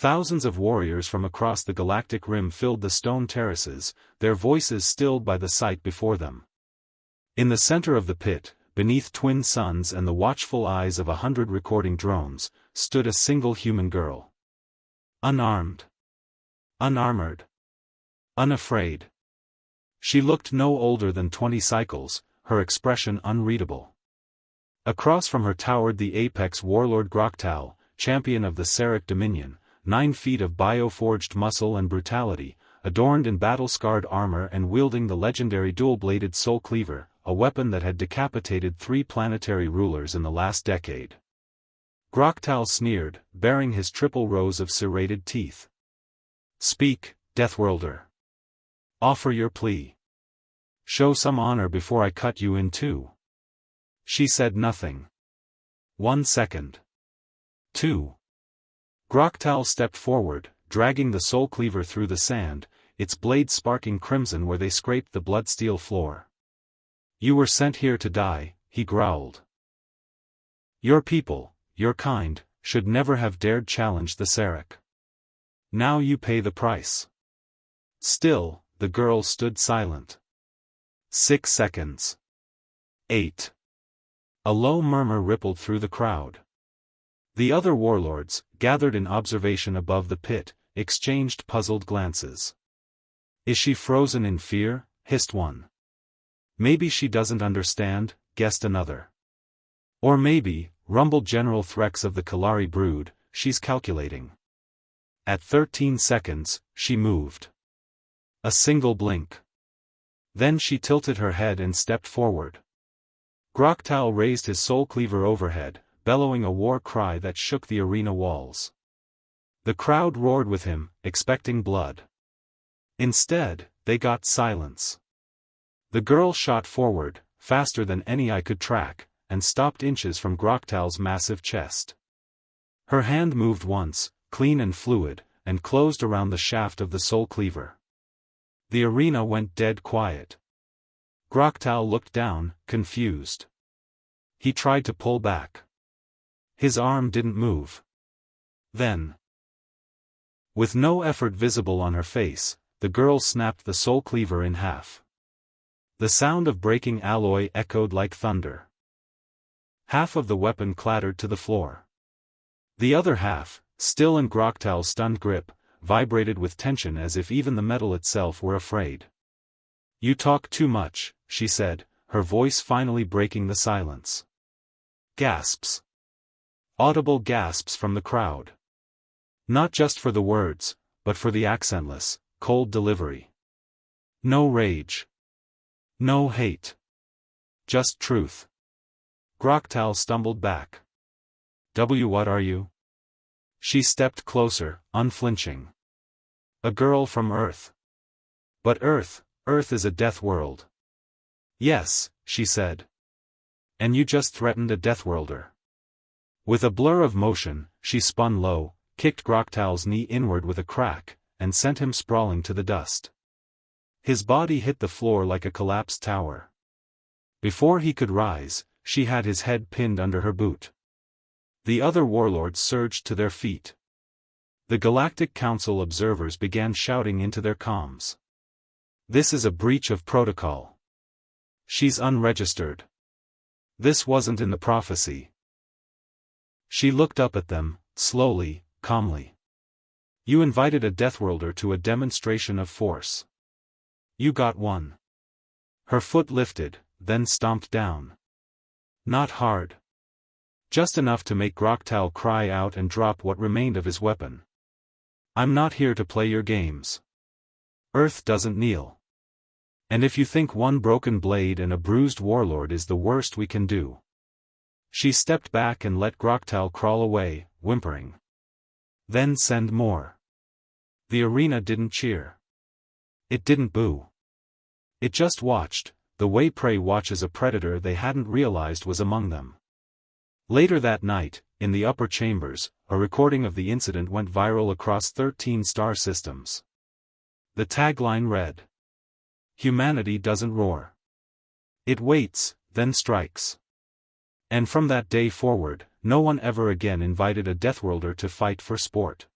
Thousands of warriors from across the galactic rim filled the stone terraces, their voices stilled by the sight before them. In the center of the pit, beneath twin suns and the watchful eyes of 100 recording drones, stood a single human girl. Unarmed. Unarmored. Unafraid. She looked no older than 20 cycles, her expression unreadable. Across from her towered the apex warlord Groktal, champion of the Seric Dominion, 9 feet of bioforged muscle and brutality, adorned in battle-scarred armor and wielding the legendary dual-bladed Soul Cleaver, a weapon that had decapitated 3 planetary rulers in the last decade. Groktal sneered, baring his triple rows of serrated teeth. "Speak, Deathworlder. Offer your plea. Show some honor before I cut you in two." She said nothing. 1 second. 2. Groktal stepped forward, dragging the Soul Cleaver through the sand, its blade sparking crimson where they scraped the blood-steel floor. "You were sent here to die," he growled. "Your people, your kind, should never have dared challenge the Seric. Now you pay the price." Still, the girl stood silent. 6 seconds. 8. A low murmur rippled through the crowd. The other warlords, gathered in observation above the pit, exchanged puzzled glances. "Is she frozen in fear?" hissed one. "Maybe she doesn't understand," guessed another. "Or maybe," rumbled General Threx of the Kalari brood, "she's calculating." At 13 seconds, she moved. A single blink. Then she tilted her head and stepped forward. Groktal raised his Soul Cleaver overhead, bellowing a war cry that shook the arena walls. The crowd roared with him, expecting blood. Instead, they got silence. The girl shot forward, faster than any eye could track, and stopped inches from Groktal's massive chest. Her hand moved once, clean and fluid, and closed around the shaft of the Soul Cleaver. The arena went dead quiet. Groktal looked down, confused. He tried to pull back. His arm didn't move. Then, with no effort visible on her face, the girl snapped the Soul Cleaver in half. The sound of breaking alloy echoed like thunder. Half of the weapon clattered to the floor. The other half, still in Groktal's stunned grip, vibrated with tension as if even the metal itself were afraid. "You talk too much," she said, her voice finally breaking the silence. Gasps. Audible gasps from the crowd. Not just for the words, but for the accentless, cold delivery. No rage. No hate. Just truth. Groktal stumbled back. What are you?" She stepped closer, unflinching. "A girl from Earth." "But Earth is a death world." "Yes," she said. "And you just threatened a Deathworlder." With a blur of motion, she spun low, kicked Groktal's knee inward with a crack, and sent him sprawling to the dust. His body hit the floor like a collapsed tower. Before he could rise, she had his head pinned under her boot. The other warlords surged to their feet. The Galactic Council observers began shouting into their comms. "This is a breach of protocol. She's unregistered. This wasn't in the prophecy." She looked up at them, slowly, calmly. "You invited a Deathworlder to a demonstration of force. You got one." Her foot lifted, then stomped down. Not hard. Just enough to make Groktal cry out and drop what remained of his weapon. "I'm not here to play your games. Earth doesn't kneel. And if you think one broken blade and a bruised warlord is the worst we can do." She stepped back and let Groktal crawl away, whimpering. "Then send more." The arena didn't cheer. It didn't boo. It just watched, the way prey watches a predator they hadn't realized was among them. Later that night, in the upper chambers, a recording of the incident went viral across 13 star systems. The tagline read, "Humanity doesn't roar. It waits, then strikes." And from that day forward, no one ever again invited a Deathworlder to fight for sport.